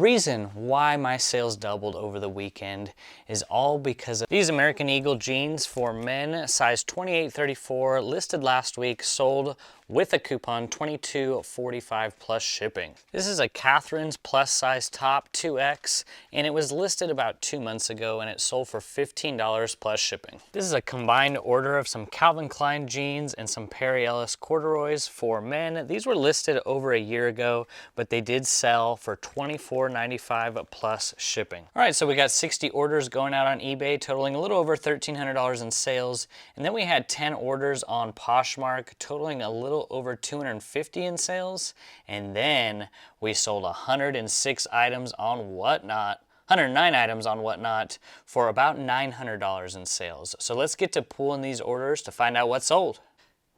reason why my sales doubled over the weekend is all because of these American Eagle jeans for men, size 28-34, listed last week, sold with a coupon $22.45 plus shipping. This is a Catherine's plus size top 2X, and it was listed about 2 months ago, and it sold for $15 plus shipping. This is a combined order of some Calvin Klein jeans and some Perry Ellis corduroys for men. These were listed over a year ago, but they did sell for $24.95 plus shipping. All right, so we got 60 orders going out on eBay, totaling a little over $1,300 in sales, and then we had 10 orders on Poshmark, totaling a little over $250 in sales, and then we sold 106 items on Whatnot, 109 items on Whatnot for about $900 in sales. So let's get to pulling these orders to find out what sold.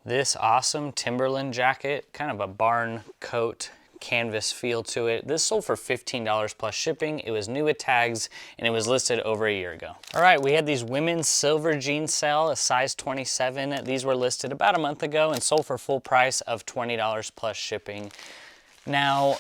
This awesome Timberland jacket, kind of a barn coat canvas feel to it. This sold for $15 plus shipping. It was new with tags, and it was listed over a year ago. All right, we had these women's silver jeans sale, a size 27. These were listed about a month ago and sold for full price of $20 plus shipping. Now,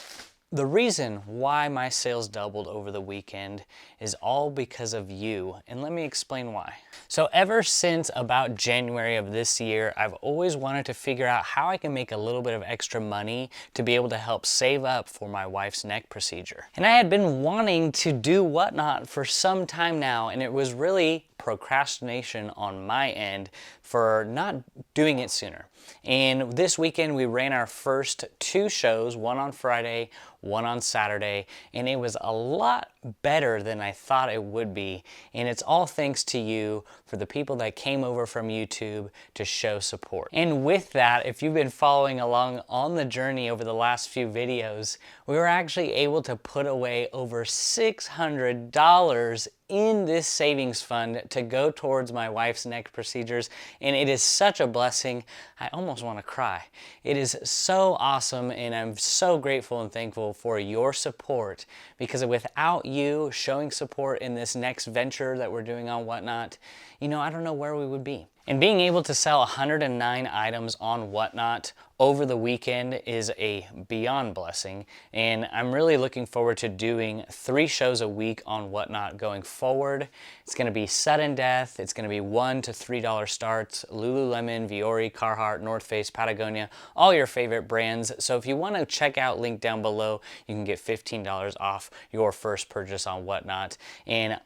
the reason why my sales doubled over the weekend is all because of you, and let me explain why. So ever since about January of this year, I've always wanted to figure out how I can make a little bit of extra money to be able to help save up for my wife's neck procedure. And I had been wanting to do Whatnot for some time now, and it was really procrastination on my end for not doing it sooner. And this weekend we ran our first 2 shows, one on Friday, one on Saturday, and it was a lot better than I thought it would be. And it's all thanks to you, for the people that came over from YouTube to show support. And with that, if you've been following along on the journey over the last few videos, we were actually able to put away over $600 in this savings fund to go towards my wife's neck procedures, and it is such a blessing. I almost want to cry. It is so awesome, and I'm so grateful and thankful for your support, because without you showing support in this next venture that we're doing on Whatnot, you know, I don't know where we would be. And being able to sell 109 items on Whatnot over the weekend is a beyond blessing, and I'm really looking forward to doing 3 shows a week on Whatnot going forward. It's going to be sudden death, it's going to be $1 to $3 starts, Lululemon, Viore, Carhartt, North Face, Patagonia, all your favorite brands. So if you want to check out, link down below, you can get $15 off your first purchase on Whatnot. And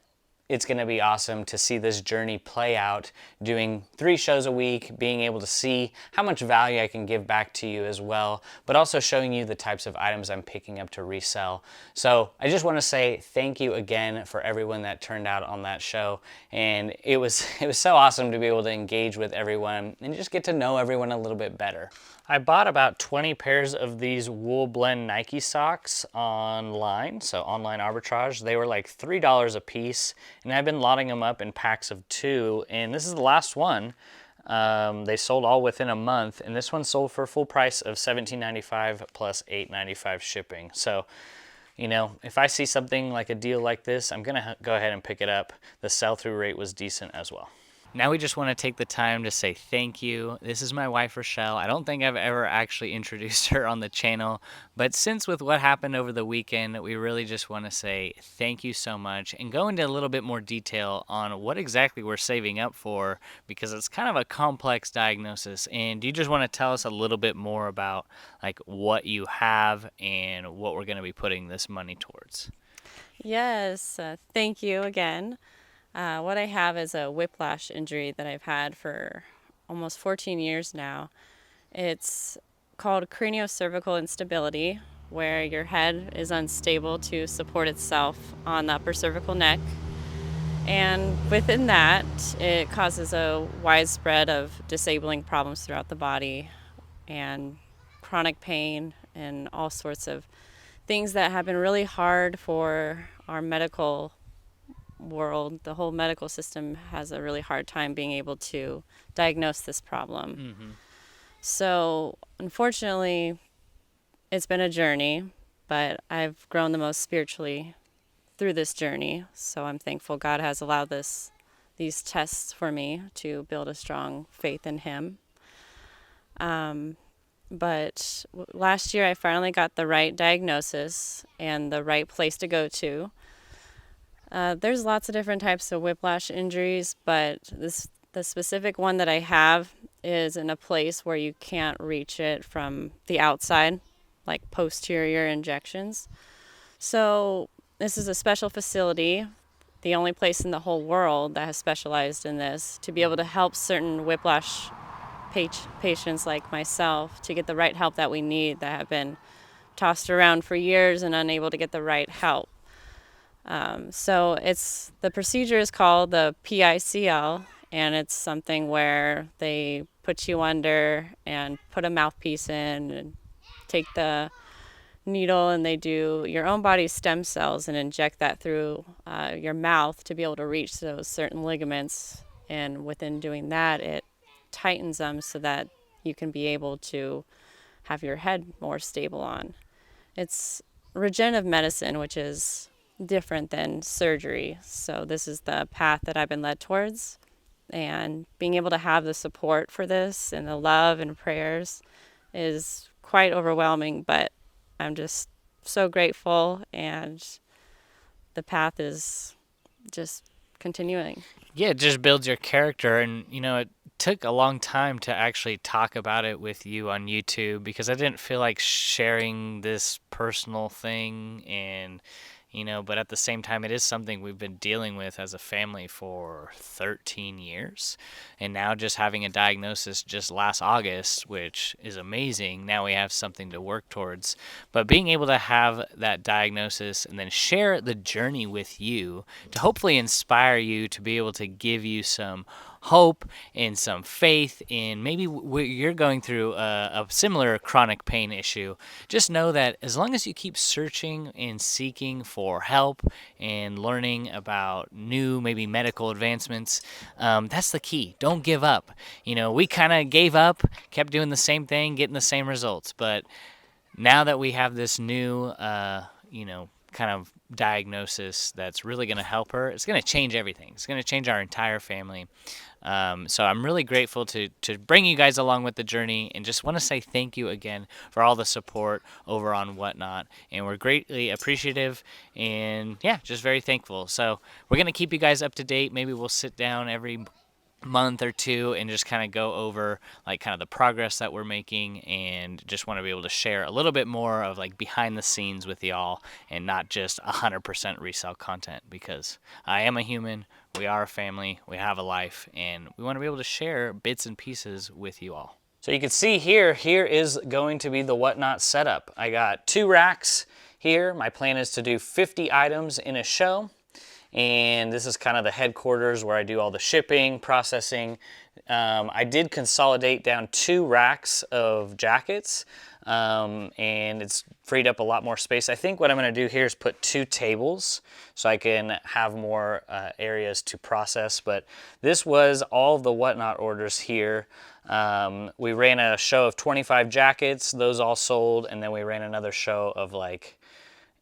it's going to be awesome to see this journey play out, doing 3 shows a week, being able to see how much value I can give back to you as well, but also showing you the types of items I'm picking up to resell. So I just want to say thank you again for everyone that turned out on that show. And it was so awesome to be able to engage with everyone and just get to know everyone a little bit better. I bought about 20 pairs of these wool blend Nike socks online, so online arbitrage. They were like $3 a piece, and I've been lotting them up in packs of 2, and this is the last one. They sold all within a month, and this one sold for a full price of $17.95 plus $8.95 shipping. So, you know, if I see something like a deal like this, I'm gonna go ahead and pick it up. The sell-through rate was decent as well. Now we just want to take the time to say thank you. This is my wife, Rochelle. I don't think I've ever actually introduced her on the channel, but since with what happened over the weekend, we really just want to say thank you so much and go into a little bit more detail on what exactly we're saving up for, because it's kind of a complex diagnosis. And do you just want to tell us a little bit more about like what you have and what we're going to be putting this money towards? Yes, thank you again. What I have is a whiplash injury that I've had for almost 14 years now. It's called craniocervical instability, where your head is unstable to support itself on the upper cervical neck. And within that, it causes a widespread of disabling problems throughout the body and chronic pain and all sorts of things that have been really hard for our medical world. The whole medical system has a really hard time being able to diagnose this problem. Mm-hmm. So unfortunately, it's been a journey, but I've grown the most spiritually through this journey. So I'm thankful God has allowed these tests for me to build a strong faith in Him. but last year I finally got the right diagnosis and the right place to go to. There's lots of different types of whiplash injuries, but the specific one that I have is in a place where you can't reach it from the outside, like posterior injections. So this is a special facility, the only place in the whole world that has specialized in this, to be able to help certain whiplash patients like myself to get the right help that we need, that have been tossed around for years and unable to get the right help. So the procedure is called the PICL, and it's something where they put you under and put a mouthpiece in and take the needle, and they do your own body's stem cells and inject that through your mouth to be able to reach those certain ligaments. And within doing that, it tightens them so that you can be able to have your head more stable on. It's regenerative medicine, which is different than surgery. So this is the path that I've been led towards. And being able to have the support for this and the love and prayers is quite overwhelming, but I'm just so grateful, and the path is just continuing. Yeah, it just builds your character. And, it took a long time to actually talk about it with you on YouTube because I didn't feel like sharing this personal thing. And, but at the same time, it is something we've been dealing with as a family for 13 years. And now just having a diagnosis just last August, which is amazing. Now we have something to work towards. But being able to have that diagnosis and then share the journey with you to hopefully inspire you, to be able to give you some hope and some faith in maybe you're going through a similar chronic pain issue. Just know that as long as you keep searching and seeking for help and learning about new maybe medical advancements, that's the key. Don't give up. We kind of gave up, kept doing the same thing, getting the same results. But now that we have this new, kind of diagnosis that's really going to help her, it's going to change everything. It's going to change our entire family. So I'm really grateful to bring you guys along with the journey, and just want to say thank you again for all the support over on Whatnot. And we're greatly appreciative, and yeah, just very thankful. So we're going to keep you guys up to date. Maybe we'll sit down every month or two and just kind of go over like kind of the progress that we're making, and just want to be able to share a little bit more of like behind the scenes with y'all, and not just 100% resell content, because I am a human, we are a family, we have a life, and we want to be able to share bits and pieces with you all. So you can see here is going to be the Whatnot setup. I got 2 racks here. My plan is to do 50 items in a show. And this is kind of the headquarters where I do all the shipping, processing. I did consolidate down 2 racks of jackets, and it's freed up a lot more space. I think what I'm going to do here is put 2 tables so I can have more areas to process. But this was all of the Whatnot orders here. We ran a show of 25 jackets. Those all sold. And then we ran another show of like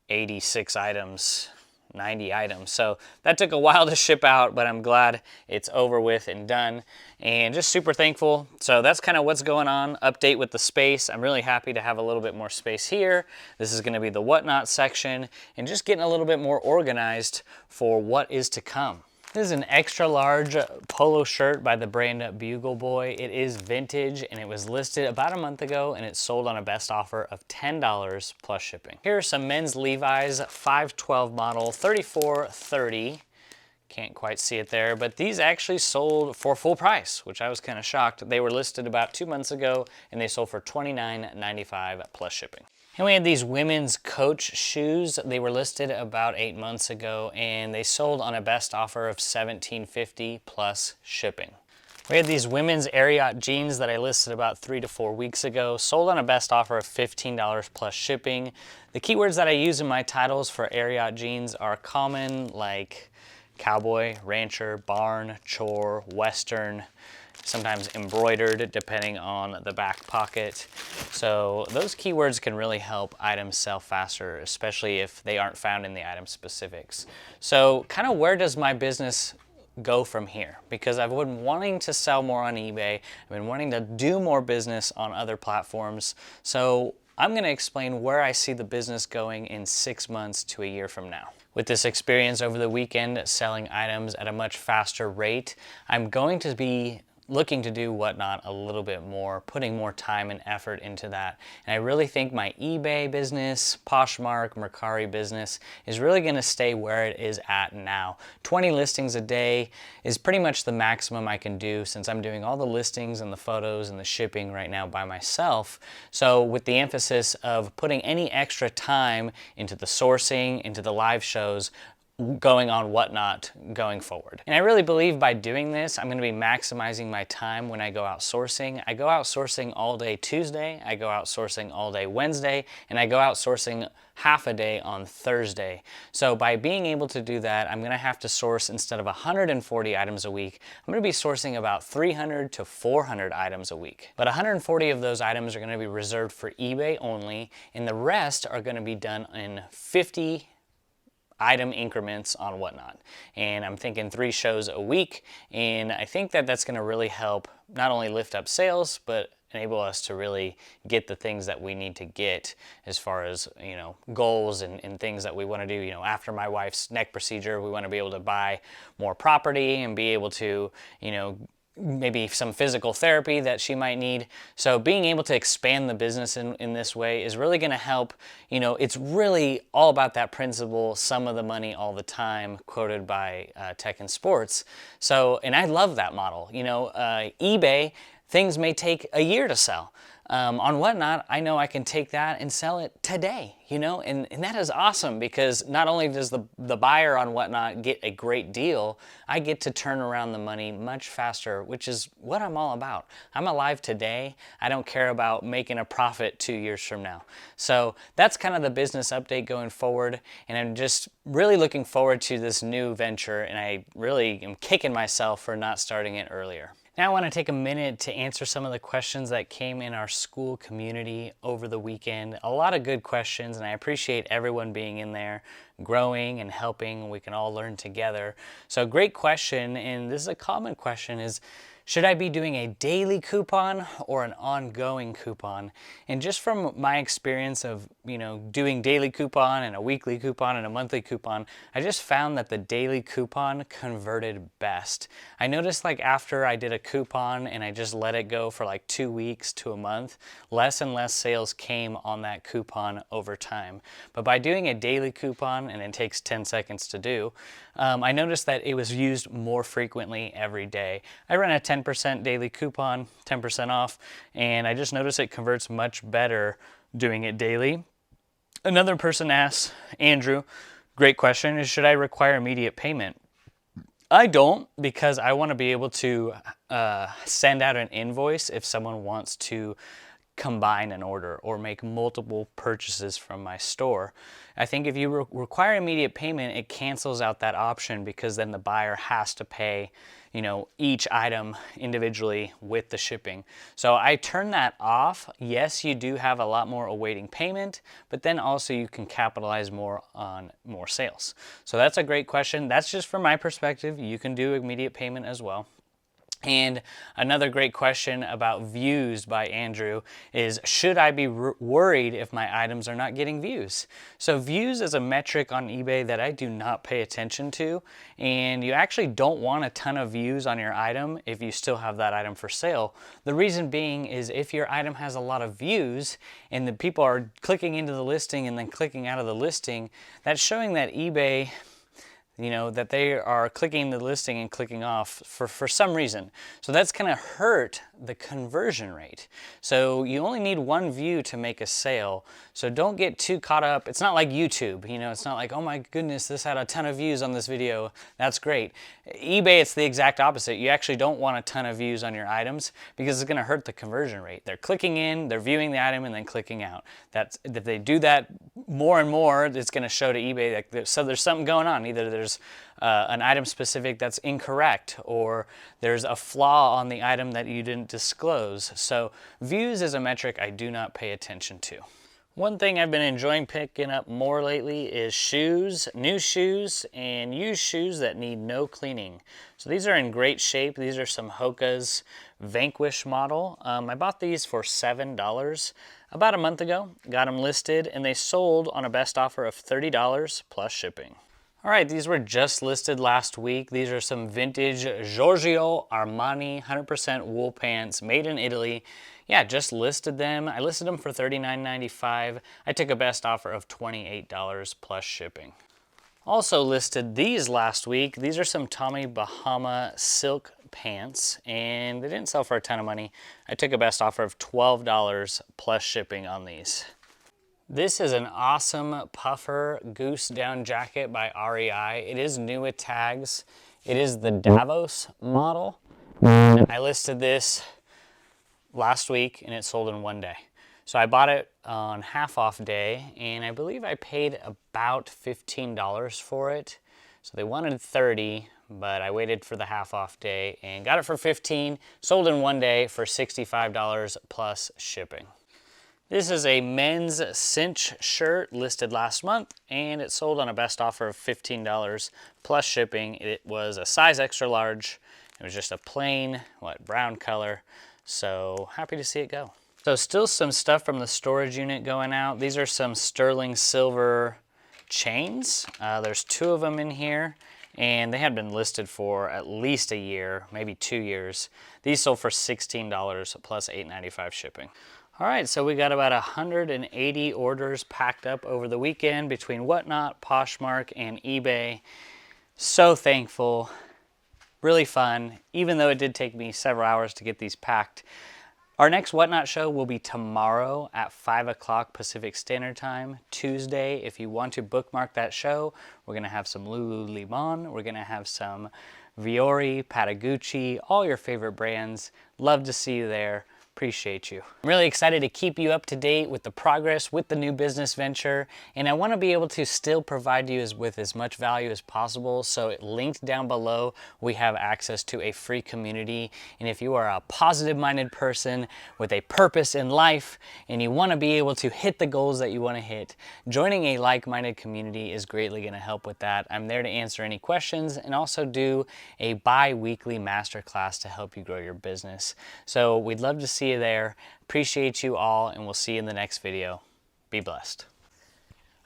86 items. 90 items. So that took a while to ship out, but I'm glad it's over with and done, and just super thankful. So that's kind of what's going on. Update with the space. I'm really happy to have a little bit more space here. This is going to be the Whatnot section, and just getting a little bit more organized for what is to come. This is an extra large polo shirt by the brand Bugle Boy. It is vintage, and it was listed about a month ago, and it sold on a best offer of $10 plus shipping. Here are some men's Levi's 512 model 3430. Can't quite see it there, but these actually sold for full price, which I was kind of shocked. They were listed about 2 months ago, and they sold for $29.95 plus shipping. And we had these women's Coach shoes. They were listed about 8 months ago, and they sold on a best offer of $17.50 plus shipping. We had these women's Ariat jeans that I listed about 3 to 4 weeks ago, sold on a best offer of $15 plus shipping. The keywords that I use in my titles for Ariat jeans are common, like cowboy, rancher, barn, chore, western, sometimes embroidered depending on the back pocket. So those keywords can really help items sell faster, especially if they aren't found in the item specifics. So kind of where does my business go from here, because I've been wanting to sell more on eBay. I've been wanting to do more business on other platforms. So I'm going to explain where I see the business going in 6 months to a year from now. With this experience over the weekend selling items at a much faster rate, I'm going to be looking to do Whatnot a little bit more, putting more time and effort into that. And I really think my eBay business, Poshmark, Mercari business is really going to stay where it is at now. 20 listings a day is pretty much the maximum I can do, since I'm doing all the listings and the photos and the shipping right now by myself. So with the emphasis of putting any extra time into the sourcing, into the live shows, going on Whatnot going forward. And I really believe by doing this, I'm going to be maximizing my time when I go out sourcing. I go out sourcing all day Tuesday, I go out sourcing all day Wednesday, and I go out sourcing half a day on Thursday. So by being able to do that, I'm going to have to source, instead of 140 items a week, I'm going to be sourcing about 300 to 400 items a week. But 140 of those items are going to be reserved for eBay only, and the rest are going to be done in 50 item increments on Whatnot. And I'm thinking 3 shows a week, and I think that that's going to really help not only lift up sales, but enable us to really get the things that we need to get as far as, you know, goals and things that we want to do. You know, after my wife's neck procedure, we want to be able to buy more property and be able to, you know, maybe some physical therapy that she might need. So being able to expand the business in this way is really going to help. You know, it's really all about that principle, sum of the money all the time, quoted by Tech and Sports. So, and I love that model. You know, eBay, things may take a year to sell. On Whatnot, I know I can take that and sell it today, you know, and that is awesome, because not only does the buyer on Whatnot get a great deal, I get to turn around the money much faster, which is what I'm all about. I'm alive today. I don't care about making a profit 2 years from now. So that's kind of the business update going forward, and I'm just really looking forward to this new venture, and I really am kicking myself for not starting it earlier. Now I want to take a minute to answer some of the questions that came in our school community over the weekend. A lot of good questions, and I appreciate everyone being in there, growing and helping. We can all learn together. So great question, and this is a common question, is should I be doing a daily coupon or an ongoing coupon? And just from my experience of, you know, doing daily coupon and a weekly coupon and a monthly coupon, I just found that the daily coupon converted best. I noticed, like, after I did a coupon and I just let it go for like 2 weeks to a month, less and less sales came on that coupon over time. But by doing a daily coupon, and it takes 10 seconds to do, I noticed that it was used more frequently every day. I ran a 10% daily coupon, 10% off, and I just noticed it converts much better doing it daily. Another person asks, Andrew, great question, is should I require immediate payment? I don't, because I want to be able to send out an invoice if someone wants to combine an order or make multiple purchases from my store. I think if you require immediate payment, it cancels out that option, because then the buyer has to pay, you know, each item individually with the shipping. So I turn that off. Yes, you do have a lot more awaiting payment, but then also you can capitalize more on more sales. So that's a great question. That's just from my perspective. You can do immediate payment as well. And another great question about views by Andrew is, should I be worried if my items are not getting views? So views is a metric on eBay that I do not pay attention to, and you actually don't want a ton of views on your item if you still have that item for sale. The reason being is, if your item has a lot of views and the people are clicking into the listing and then clicking out of the listing, that's showing that eBay, you know, that they are clicking the listing and clicking off for some reason. So that's going to hurt the conversion rate. So you only need one view to make a sale. So don't get too caught up. It's not like YouTube, you know, it's not like, oh my goodness, this had a ton of views on this video. That's great. eBay, it's the exact opposite. You actually don't want a ton of views on your items, because it's going to hurt the conversion rate. They're clicking in, they're viewing the item, and then clicking out. That's, if they do that more and more, it's going to show to eBay like, so there's something going on. Either there's an item specific that's incorrect, or there's a flaw on the item that you didn't disclose. So views is a metric I do not pay attention to. One thing I've been enjoying picking up more lately is shoes, new shoes, and used shoes that need no cleaning. So these are in great shape. These are some Hoka's Vanquish model. I bought these for $7 about a month ago, got them listed, and they sold on a best offer of $30 plus shipping. All right, these were just listed last week. These are some vintage Giorgio Armani 100% wool pants made in Italy. Yeah, just listed them. I listed them for $39.95. I took a best offer of $28 plus shipping. Also listed these last week. These are some Tommy Bahama silk pants, and they didn't sell for a ton of money. I took a best offer of $12 plus shipping on these. This is an awesome puffer goose down jacket by REI. It is new with tags. It is the Davos model. I listed this last week and it sold in one day. So I bought it on half off day and I believe I paid about $15 for it. So they wanted 30, but I waited for the half off day and got it for 15, sold in one day for $65 plus shipping. This is a men's cinch shirt listed last month and it sold on a best offer of $15 plus shipping. It was a size extra large. It was just a plain, brown color. So happy to see it go. So still some stuff from the storage unit going out. These are some sterling silver chains. There's 2 of them in here and they had been listed for at least a year, maybe 2 years. These sold for $16 plus $8.95 shipping. All right, so we got about 180 orders packed up over the weekend between Whatnot, Poshmark, and eBay. So thankful, really fun, even though it did take me several hours to get these packed. Our next Whatnot show will be tomorrow at 5 o'clock Pacific Standard Time, Tuesday. If you want to bookmark that show, we're gonna have some Lululemon, we're gonna have some Viore, Patagucci, all your favorite brands. Love to see you there. Appreciate you. I'm really excited to keep you up to date with the progress with the new business venture, and I want to be able to still provide you with as much value as possible. So linked down below, we have access to a free community, and if you are a positive-minded person with a purpose in life and you want to be able to hit the goals that you want to hit, joining a like-minded community is greatly going to help with that. I'm there to answer any questions and also do a bi-weekly masterclass to help you grow your business. So we'd love to see you there. Appreciate you all, and we'll see you in the next video. Be blessed.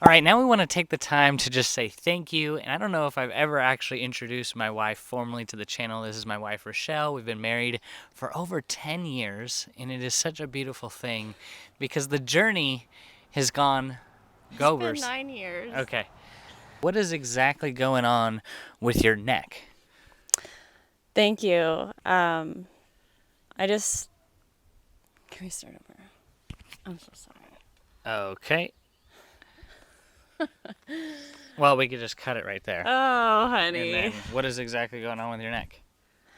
All right, now we want to take the time to just say thank you. And I don't know if I've ever actually introduced my wife formally to the channel. This is my wife, Rochelle. We've been married for over 10 years, and it is such a beautiful thing because the journey has gone It's been 9 years. Okay. What is exactly going on with your neck? Thank you. Can we start over? I'm so sorry. Okay. Well, we could just cut it right there. Oh, And honey. then what is exactly going on with your neck?